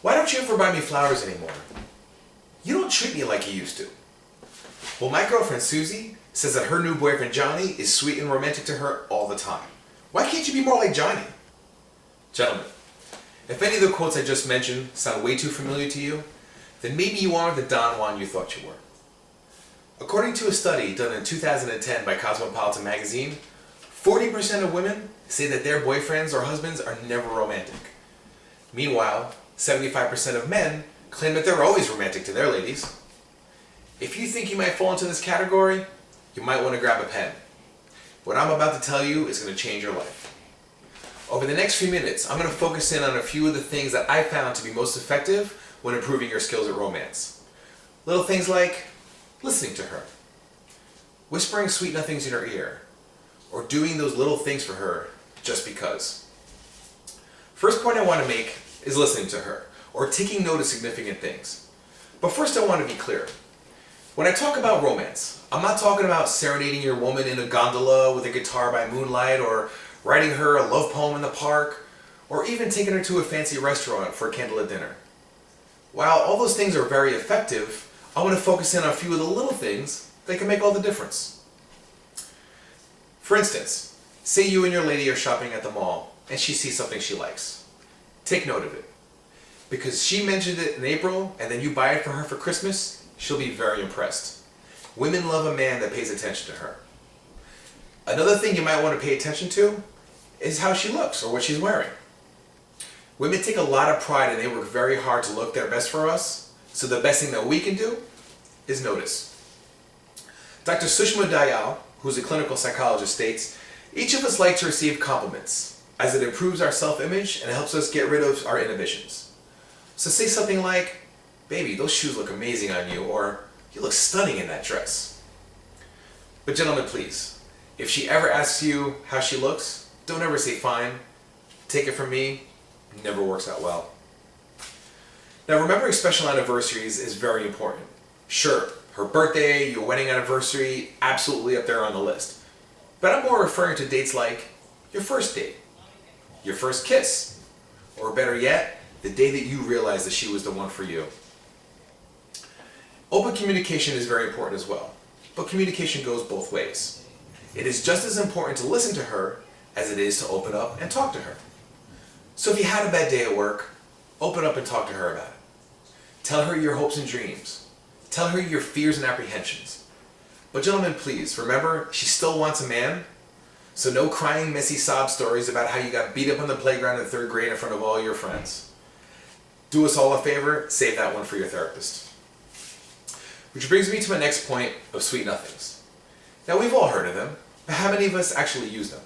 Why don't you ever buy me flowers anymore? You don't treat me like you used to. Well, my girlfriend Susie says that her new boyfriend Johnny is sweet and romantic to her all the time. Why can't you be more like Johnny? Gentlemen, if any of the quotes I just mentioned sound way too familiar to you, then maybe you aren't the Don Juan you thought you were. According to a study done in 2010 by Cosmopolitan magazine, 40% of women say that their boyfriends or husbands are never romantic. Meanwhile, 75% of men claim that they're always romantic to their ladies. If you think you might fall into this category, you might want to grab a pen. What I'm about to tell you is going to change your life. Over the next few minutes, I'm going to focus in on a few of the things that I found to be most effective when improving your skills at romance. Little things like listening to her, whispering sweet nothings in her ear, or doing those little things for her just because. First point I want to make is listening to her, or taking note of significant things. But first I want to be clear. When I talk about romance, I'm not talking about serenading your woman in a gondola with a guitar by moonlight, or writing her a love poem in the park, or even taking her to a fancy restaurant for a candlelit dinner. While all those things are very effective, I want to focus in on a few of the little things that can make all the difference. For instance, say you and your lady are shopping at the mall and she sees something she likes. Take note of it. Because she mentioned it in April and then you buy it for her for Christmas, she'll be very impressed. Women love a man that pays attention to her. Another thing you might want to pay attention to is how she looks or what she's wearing. Women take a lot of pride and they work very hard to look their best for us, so the best thing that we can do is notice. Dr. Sushma Dayal, who's a clinical psychologist, states, each of us like to receive compliments, as it improves our self-image and helps us get rid of our inhibitions. So say something like, baby, those shoes look amazing on you, or you look stunning in that dress. But gentlemen, please, if she ever asks you how she looks, don't ever say fine. Take it from me, never works out well. Now, remembering special anniversaries is very important. Sure, her birthday, your wedding anniversary, absolutely up there on the list. But I'm more referring to dates like your first date, your first kiss, or better yet, the day that you realized that she was the one for you. Open communication is very important as well, but communication goes both ways. It is just as important to listen to her as it is to open up and talk to her. So if you had a bad day at work, open up and talk to her about it. Tell her your hopes and dreams. Tell her your fears and apprehensions. But gentlemen, please, remember, she still wants a man. So no crying, messy sob stories about how you got beat up on the playground in third grade in front of all your friends. Do us all a favor, save that one for your therapist. Which brings me to my next point of sweet nothings. Now, we've all heard of them, but how many of us actually use them?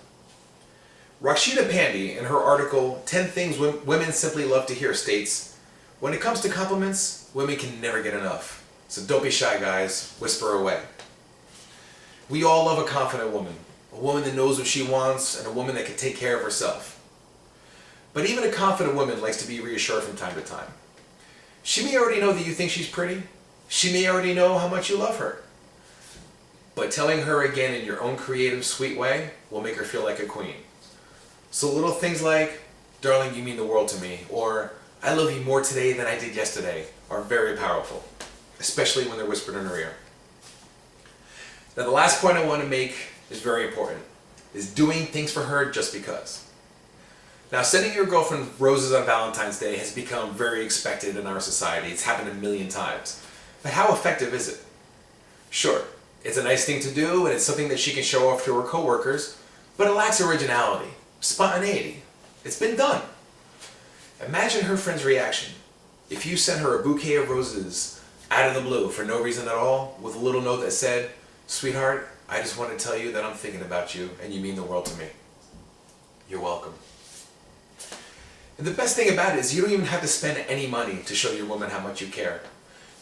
Rakshita Pandey, in her article, 10 Things Women Simply Love to Hear, states, when it comes to compliments, women can never get enough. So don't be shy, guys. Whisper away. We all love a confident woman, a woman that knows what she wants, and a woman that can take care of herself. But even a confident woman likes to be reassured from time to time. She may already know that you think she's pretty. She may already know how much you love her. But telling her again in your own creative, sweet way will make her feel like a queen. So little things like, darling, you mean the world to me, or I love you more today than I did yesterday, are very powerful, especially when they're whispered in her ear. Now, the last point I want to make is very important, is doing things for her just because. Now, sending your girlfriend roses on Valentine's Day has become very expected in our society. It's happened a million times. But how effective is it? Sure, it's a nice thing to do, and it's something that she can show off to her coworkers, but it lacks originality, spontaneity. It's been done. Imagine her friend's reaction if you sent her a bouquet of roses out of the blue for no reason at all, with a little note that said, sweetheart, I just want to tell you that I'm thinking about you and you mean the world to me. You're welcome. And the best thing about it is you don't even have to spend any money to show your woman how much you care.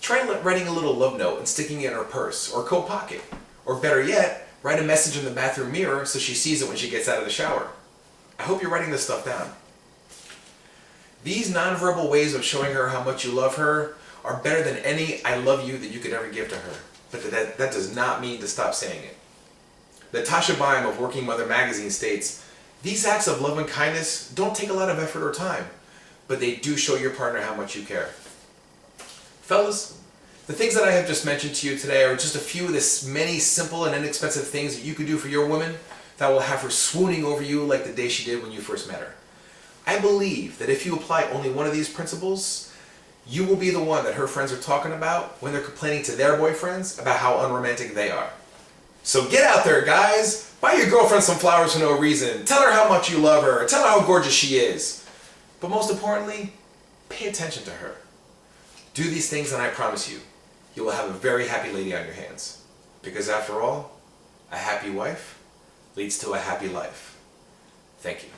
Try writing a little love note and sticking it in her purse or coat pocket. Or better yet, write a message in the bathroom mirror so she sees it when she gets out of the shower. I hope you're writing this stuff down. These nonverbal ways of showing her how much you love her are better than any I love you that you could ever give to her. But that does not mean to stop saying it. Natasha Baim of Working Mother magazine states, these acts of love and kindness don't take a lot of effort or time, but they do show your partner how much you care. Fellas, the things that I have just mentioned to you today are just a few of the many simple and inexpensive things that you could do for your woman that will have her swooning over you like the day she did when you first met her. I believe that if you apply only one of these principles, you will be the one that her friends are talking about when they're complaining to their boyfriends about how unromantic they are. So get out there, guys! Buy your girlfriend some flowers for no reason. Tell her how much you love her. Tell her how gorgeous she is. But most importantly, pay attention to her. Do these things and I promise you, you will have a very happy lady on your hands. Because after all, a happy wife leads to a happy life. Thank you.